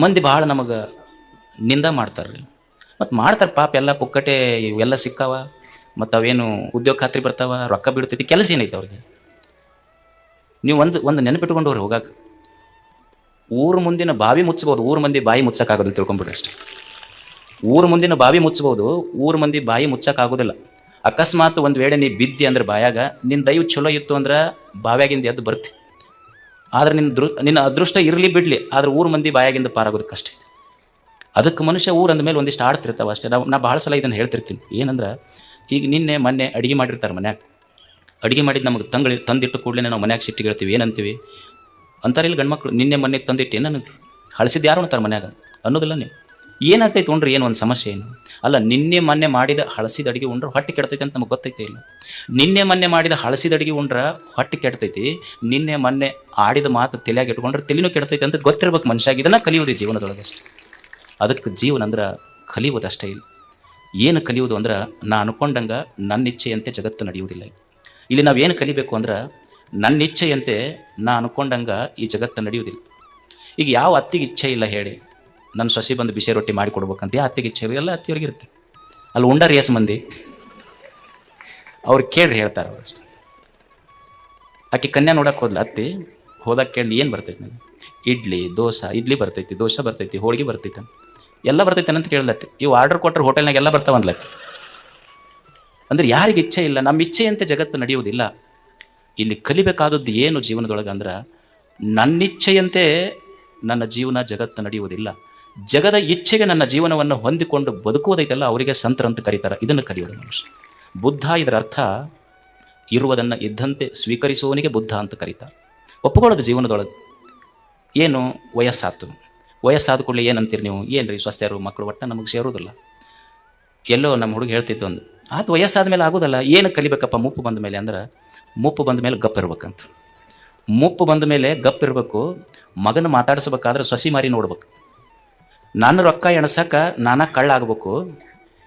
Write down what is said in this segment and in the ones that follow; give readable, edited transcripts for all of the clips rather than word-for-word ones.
ಮಂದಿ ಭಾಳ ನಮಗೆ ನಿಂದ ಮಾಡ್ತಾರೆ ರೀ. ಮತ್ತು ಮಾಡ್ತಾರೆ ಪಾಪ, ಎಲ್ಲ ಪುಕ್ಕಟೆ ಇವೆಲ್ಲ ಸಿಕ್ಕಾವ, ಮತ್ತು ಅವೇನು ಉದ್ಯೋಗ ಖಾತ್ರಿ ಬರ್ತಾವ, ರೊಕ್ಕ ಬೀಳ್ತೈತಿ, ಕೆಲಸ ಏನೈತೆ ಅವ್ರಿಗೆ. ನೀವು ಒಂದು ನೆನಪಿಟ್ಕೊಂಡವ್ರಿ ಹೋಗಾಕ, ಊರು ಮುಂದಿನ ಬಾವಿ ಮುಚ್ಚಬಹುದು, ಊರು ಮಂದಿ ಬಾಯಿ ಮುಚ್ಚಕ್ಕಾಗೋದಿಲ್ಲ, ತಿಳ್ಕೊಂಬಿಡ್ರಿ ಅಷ್ಟೇ. ಊರು ಮುಂದಿನ ಬಾವಿ ಮುಚ್ಚಬಹುದು, ಊರು ಮಂದಿ ಬಾಯಿ ಮುಚ್ಚಕ್ಕಾಗೋದಿಲ್ಲ. ಅಕಸ್ಮಾತ್ ಒಂದು ವೇಳೆ ನೀ ಬಿದ್ದಿ ಅಂದ್ರೆ ಬಾಯಾಗ, ನಿನ್ನ ದೈವ ಚಲೋ ಇತ್ತು ಅಂದ್ರೆ ಬಾವ್ಯಾಗಿಂದ ಎದ್ದು ಬರ್ತಿ. ಆದ್ರೆ ನಿನ್ನ ಅದೃಷ್ಟ ಇರಲಿ ಬಿಡಲಿ, ಆದ್ರೆ ಊರು ಮಂದಿ ಬಾಯಾಗಿಂದ ಪಾರಾಗೋದಕ್ಕೆ ಕಷ್ಟ ಐತಿ. ಅದಕ್ಕೆ ಮನುಷ್ಯ ಊರು ಅಂದಮೇಲೆ ಒಂದಿಷ್ಟು ಆಡ್ತಿರ್ತಾವೆ ಅಷ್ಟೇ. ನಾ ಭಾಳ ಸಲ ಇದನ್ನು ಹೇಳ್ತಿರ್ತೀನಿ. ಏನಂದ್ರೆ, ಈಗ ನಿನ್ನೆ ಮೊನ್ನೆ ಅಡುಗೆ ಮಾಡಿರ್ತಾರೆ ಮನ್ಯಾಗ, ಅಡುಗೆ ಮಾಡಿದ್ದು ನಮಗೆ ತಂದಿಟ್ಟು ಕೂಡಲೇ ನಾವು ಮನ್ಯಾಗ ಸಿಟ್ಟಿಗೆ ಹೇಳ್ತೀವಿ, ಏನಂತೀವಿ ಅಂತಾರೆ ಇಲ್ಲಿ ಗಂಡ್ಮಕ್ಳು, ನಿನ್ನೆ ಮೊನ್ನೆ ತಂದಿಟ್ಟು ನನಗೆ ಹಳಸಿದ್ದು ಯಾರು ಅಂತಾರೆ ಮನ್ಯಾಗ, ಅನ್ನೋದಿಲ್ಲ ನೀವು. ಏನಾಗ್ತೈತೆ ಉಂಡ್ರಿ, ಏನು ಒಂದು ಸಮಸ್ಯೆ ಏನು ಅಲ್ಲ. ನಿನ್ನೆ ಮೊನ್ನೆ ಮಾಡಿದ ಹಳಸಿದ ಅಡುಗೆ ಉಂಡ್ರೆ ಹೊಟ್ಟೆ ಕೆಡ್ತೈತೆ ಅಂತ ನಮಗೆ ಗೊತ್ತೈತೆ ಇಲ್ಲ. ನಿನ್ನೆ ಮೊನ್ನೆ ಮಾಡಿದ ಹಳಸಿದ ಅಡುಗೆ ಉಂಡ್ರೆ ಹೊಟ್ಟೆ ಕೆಡ್ತೈತಿ, ನಿನ್ನೆ ಮೊನ್ನೆ ಆಡಿದ ಮಾತು ತಲೆಯಾಗಿ ಇಟ್ಕೊಂಡ್ರೆ ತಲೆನೂ ಕೆಡ್ತೈತೆ ಅಂತ ಗೊತ್ತಿರ್ಬೇಕು ಮನುಷ್ಯಾಗ. ಇದನ್ನು ಕಲಿಯೋದು ಜೀವನದೊಳಗೆ ಅಷ್ಟೇ. ಅದಕ್ಕೆ ಜೀವನ ಅಂದ್ರೆ ಕಲಿಯೋದು ಅಷ್ಟೇ ಇಲ್ಲ. ಏನು ಕಲಿಯೋದು ಅಂದ್ರೆ, ನಾ ಅನ್ಕೊಂಡಂಗೆ ನನ್ನ ಇಚ್ಛೆಯಂತೆ ಜಗತ್ತು ನಡೆಯುವುದಿಲ್ಲ. ಇಲ್ಲಿ ನಾವೇನು ಕಲಿಬೇಕು ಅಂದ್ರೆ, ನನ್ನ ಇಚ್ಛೆಯಂತೆ ನಾ ಅನ್ಕೊಂಡಂಗೆ ಈ ಜಗತ್ತು ನಡೆಯುವುದಿಲ್ಲ. ಈಗ ಯಾವ ಅತ್ತಿಗೆ ಇಚ್ಛೆ ಇಲ್ಲ ಹೇಳಿ, ನನ್ನ ಸೊಸಿ ಬಂದು ಬಿಸಿ ರೊಟ್ಟಿ ಮಾಡಿ ಕೊಡ್ಬೇಕಂತ ಯಾವ ಅತ್ತಿಗೆ ಇಚ್ಛೆ ಇಲ್ಲ? ಎಲ್ಲ ಅತ್ತಿಯವ್ರಿಗಿರುತ್ತೆ. ಅಲ್ಲಿ ಉಂಡಾರ ಏಸು ಮಂದಿ, ಅವ್ರು ಕೇಳ್ರಿ ಹೇಳ್ತಾರೆ ಅವ್ರು ಅಷ್ಟೇ. ಆಕೆ ಕನ್ಯಾ ನೋಡಕ್ಕೆ ಹೋದ್ಲ ಅತ್ತಿ, ಹೋದಾಗ ಕೇಳಿ ಏನು ಬರ್ತೈತಿ ನನಗೆ? ಇಡ್ಲಿ ಬರ್ತೈತಿ, ದೋಸೆ ಬರ್ತೈತಿ, ಹೋಳಿಗೆ ಬರ್ತೈತಿ, ಎಲ್ಲ ಬರ್ತೈತೆ ಅಂತ ಕೇಳಲತ್ತಿ. ಇವು ಆರ್ಡರ್ ಕೊಟ್ಟರೆ ಹೋಟೆಲ್ನಾಗ ಎಲ್ಲ ಬರ್ತಾವನ್ಲತ್ತಿ. ಅಂದ್ರೆ ಯಾರಿಗೆ ಇಚ್ಛೆ ಇಲ್ಲ, ನಮ್ಮ ಇಚ್ಛೆಯಂತೆ ಜಗತ್ತು ನಡೆಯುವುದಿಲ್ಲ. ಇಲ್ಲಿ ಕಲಿಬೇಕಾದದ್ದು ಏನು ಜೀವನದೊಳಗೆ ಅಂದ್ರೆ, ನನ್ನಿಚ್ಛೆಯಂತೆ ನನ್ನ ಜೀವನ ಜಗತ್ತು ನಡೆಯುವುದಿಲ್ಲ. ಜಗದ ಇಚ್ಛೆಗೆ ನನ್ನ ಜೀವನವನ್ನು ಹೊಂದಿಕೊಂಡು ಬದುಕುವುದೈತಲ್ಲ, ಅವರಿಗೆ ಸಂತರ ಅಂತ ಕರೀತಾರೆ. ಇದನ್ನು ಕಲಿಯೋದು ಮನುಷ್ಯ. ಬುದ್ಧ ಇದರ ಅರ್ಥ ಇರುವುದನ್ನು ಇದ್ದಂತೆ ಸ್ವೀಕರಿಸುವವನಿಗೆ ಬುದ್ಧ ಅಂತ ಕರೀತಾರೆ. ಒಪ್ಪುಕೊಳ್ಳೋದು ಜೀವನದೊಳಗೆ. ಏನು ವಯಸ್ಸಾದ ಕೂಡಲೇ ಏನಂತೀರಿ ನೀವು? ಏನು ರೀ ಸ್ವಸ್ಥರು ಮಕ್ಕಳು ಒಟ್ಟು ನಮಗೆ ಸೇರೋದಿಲ್ಲ. ಎಲ್ಲೋ ನಮ್ಮ ಹುಡುಗ ಹೇಳ್ತಿತ್ತು ಒಂದು, ಆತ ವಯಸ್ಸಾದ ಮೇಲೆ ಆಗೋದಲ್ಲ. ಏನು ಕಲಿಬೇಕಪ್ಪ ಮುಪ್ಪು ಬಂದ ಮೇಲೆ ಅಂದ್ರೆ, ಮುಪ್ಪು ಬಂದ ಮೇಲೆ ಗಪ್ ಇರ್ಬೇಕಂತ. ಮುಪ್ಪು ಬಂದ ಮೇಲೆ ಗಪ್ ಇರಬೇಕು. ಮಗನ ಮಾತಾಡಿಸ್ಬೇಕಾದ್ರೆ ಸೊಸಿ ಮಾರಿ ನೋಡ್ಬೇಕು. ನಾನು ರೊಕ್ಕ ಎಣಸಕ್ಕೆ ನಾನಾ ಕಳ್ಳಾಗಬೇಕು.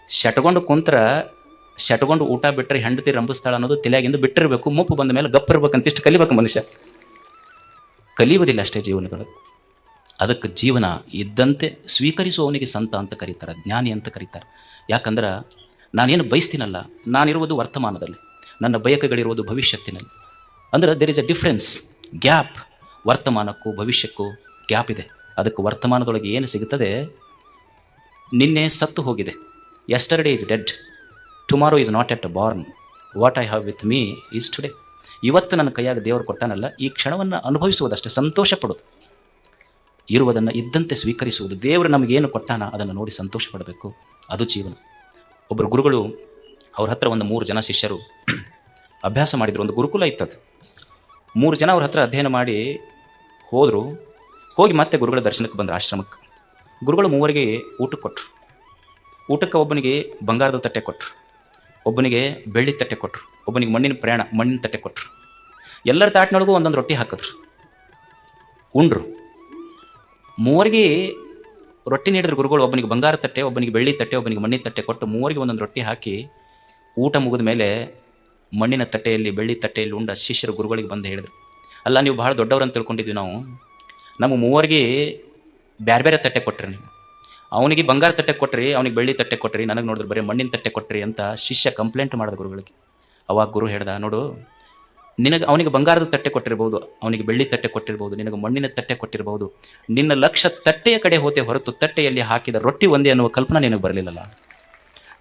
ಶಟ್ಕೊಂಡು ಊಟ ಬಿಟ್ಟರೆ ಹೆಂಡತಿ ರಂಭಿಸ್ತಾಳ ಅನ್ನೋದು ತಲೆಯಾಗಿಂದ ಬಿಟ್ಟಿರಬೇಕು. ಮುಪ್ಪು ಬಂದ ಮೇಲೆ ಗಪ್ ಇರ್ಬೇಕಂತ ಇಷ್ಟು ಕಲಿಬೇಕು ಮನುಷ್ಯ. ಕಲಿಯುವುದಿಲ್ಲ ಅಷ್ಟೇ ಜೀವನದೊಳಗೆ. ಅದಕ್ಕೆ ಜೀವನ ಇದ್ದಂತೆ ಸ್ವೀಕರಿಸುವವನಿಗೆ ಸಂತ ಅಂತ ಕರೀತಾರೆ, ಜ್ಞಾನಿ ಅಂತ ಕರೀತಾರೆ. ಯಾಕಂದ್ರೆ ನಾನೇನು ಬಯಸ್ತೀನಲ್ಲ, ನಾನಿರುವುದು ವರ್ತಮಾನದಲ್ಲಿ, ನನ್ನ ಬಯಕೆಗಳಿರುವುದು ಭವಿಷ್ಯತ್ತಿನಲ್ಲಿ. ಅಂದ್ರೆ there is a difference, gap. ವರ್ತಮಾನಕ್ಕೂ ಭವಿಷ್ಯಕ್ಕೂ ಗ್ಯಾಪ್ ಇದೆ. ಅದಕ್ಕೆ ವರ್ತಮಾನದೊಳಗೆ ಏನು ಸಿಗುತ್ತದೆ? ನಿನ್ನೆ ಸತ್ತು ಹೋಗಿದೆ, yesterday is dead, tomorrow is not yet born, what I have with me is today. ಇವತ್ತು ನನ್ನ ಕೈಯಾಗ ದೇವರು ಕೊಟ್ಟಾನಲ್ಲ, ಈ ಕ್ಷಣವನ್ನು ಅನುಭವಿಸುವುದಷ್ಟೇ, ಸಂತೋಷ ಪಡೋದು. ಇರುವುದನ್ನು ಇದ್ದಂತೆ ಸ್ವೀಕರಿಸುವುದು. ದೇವರು ನಮಗೇನು ಕೊಟ್ಟಾನ ಅದನ್ನು ನೋಡಿ ಸಂತೋಷ ಪಡಬೇಕು. ಅದು ಜೀವನ. ಒಬ್ಬರು ಗುರುಗಳು, ಅವ್ರ ಹತ್ರ ಒಂದು 3 ಜನ ಶಿಷ್ಯರು ಅಭ್ಯಾಸ ಮಾಡಿದರು. ಒಂದು ಗುರುಕುಲ ಇತ್ತದು. 3 ಜನ ಅವ್ರ ಹತ್ರ ಅಧ್ಯಯನ ಮಾಡಿ ಹೋದರು. ಹೋಗಿ ಮತ್ತೆ ಗುರುಗಳ ದರ್ಶನಕ್ಕೆ ಬಂದರು ಆಶ್ರಮಕ್ಕೆ. ಗುರುಗಳು 3 ಊಟಕ್ಕೆ ಕೊಟ್ಟರು. ಊಟಕ್ಕೆ ಒಬ್ಬನಿಗೆ ಬಂಗಾರದ ತಟ್ಟೆ ಕೊಟ್ಟರು, ಒಬ್ಬನಿಗೆ ಬೆಳ್ಳಿ ತಟ್ಟೆ ಕೊಟ್ಟರು, ಒಬ್ಬನಿಗೆ ಮಣ್ಣಿನ ತಟ್ಟೆ ಕೊಟ್ಟರು. ಎಲ್ಲರ ತಾಟಿನೊಳಗೂ ಒಂದೊಂದು ರೊಟ್ಟಿ ಹಾಕಿದ್ರು. ಉಂಡ್ರು. 3 ರೊಟ್ಟಿ ನೀಡಿದ್ರು ಗುರುಗಳು. ಒಬ್ಬನಿಗೆ ಬಂಗಾರ ತಟ್ಟೆ, ಒಬ್ಬನಿಗೆ ಬೆಳ್ಳಿ ತಟ್ಟೆ, ಒಬ್ಬನಿಗೆ ಮಣ್ಣಿನ ತಟ್ಟೆ ಕೊಟ್ಟು 3 ಒಂದೊಂದು ರೊಟ್ಟಿ ಹಾಕಿ ಊಟ ಮುಗಿದ ಮೇಲೆ ಮಣ್ಣಿನ ತಟ್ಟೆಯಲ್ಲಿ ಬೆಳ್ಳಿ ತಟ್ಟೆಯಲ್ಲಿ ಉಂಡ ಶಿಷ್ಯರು ಗುರುಗಳಿಗೆ ಬಂದು ಹೇಳಿದ್ರು, ಅಲ್ಲ ನೀವು ಭಾಳ ದೊಡ್ಡವ್ರಂತ ತಿಳ್ಕೊಂಡಿದ್ವಿ ನಾವು, ನಮ್ಮ 3 ಬೇರೆ ಬೇರೆ ತಟ್ಟೆ ಕೊಟ್ರಿ ನೀವು. ಅವನಿಗೆ ಬಂಗಾರ ತಟ್ಟೆ ಕೊಟ್ರಿ, ಅವನಿಗೆ ಬೆಳ್ಳಿ ತಟ್ಟೆ ಕೊಟ್ರಿ, ನನಗೆ ನೋಡಿದ್ರೆ ಬರೀ ಮಣ್ಣಿನ ತಟ್ಟೆ ಕೊಟ್ರಿ ಅಂತ ಶಿಷ್ಯ ಕಂಪ್ಲೇಂಟ್ ಮಾಡಿದ ಗುರುಗಳಿಗೆ. ಅವಾಗ ಗುರು ಹೇಳ್ದ, ನೋಡು, ಅವನಿಗೆ ಬಂಗಾರದ ತಟ್ಟೆ ಕೊಟ್ಟಿರ್ಬೋದು, ಅವನಿಗೆ ಬೆಳ್ಳಿ ತಟ್ಟೆ ಕೊಟ್ಟಿರ್ಬೋದು, ನಿನಗೆ ಮಣ್ಣಿನ ತಟ್ಟೆ ಕೊಟ್ಟಿರ್ಬೋದು. ನಿನ್ನ ಲಕ್ಷ್ಯ ತಟ್ಟೆಯ ಕಡೆ ಹೋತೆ ಹೊರತು ತಟ್ಟೆಯಲ್ಲಿ ಹಾಕಿದ ರೊಟ್ಟಿ ಒಂದೇ ಅನ್ನುವ ಕಲ್ಪನಾ ನಿನಗೆ ಬರಲಿಲ್ಲಲ್ಲ.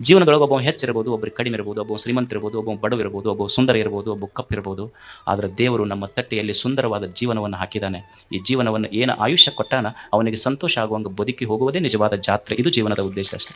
ಜೀವನದೊಳಗೆ ಒಬ್ಬ ಹೆಚ್ಚಿರ್ಬೋದು, ಒಬ್ಬರಿಗೆ ಕಡಿಮೆ ಇರ್ಬೋದು, ಒಬ್ಬ ಶ್ರೀಮಂತರಿರ್ಬೋದು, ಒಬ್ಬ ಬಡವಿರ್ಬೋದು, ಒಬ್ಬ ಸುಂದರ ಇರ್ಬೋದು, ಒಬ್ಬ ಕಪ್ಪಿರ್ಬೋದು. ಆದರೆ ದೇವರು ನಮ್ಮ ತಟ್ಟೆಯಲ್ಲಿ ಸುಂದರವಾದ ಜೀವನವನ್ನು ಹಾಕಿದ್ದಾನೆ. ಈ ಜೀವನವನ್ನು ಏನು ಆಯುಷ್ಯ ಕೊಟ್ಟಾನ, ಅವನಿಗೆ ಸಂತೋಷ ಆಗುವಂಗೆ ಬದುಕಿ ಹೋಗುವುದೇ ನಿಜವಾದ ಜಾತ್ರೆ. ಇದು ಜೀವನದ ಉದ್ದೇಶ ಅಷ್ಟೇ.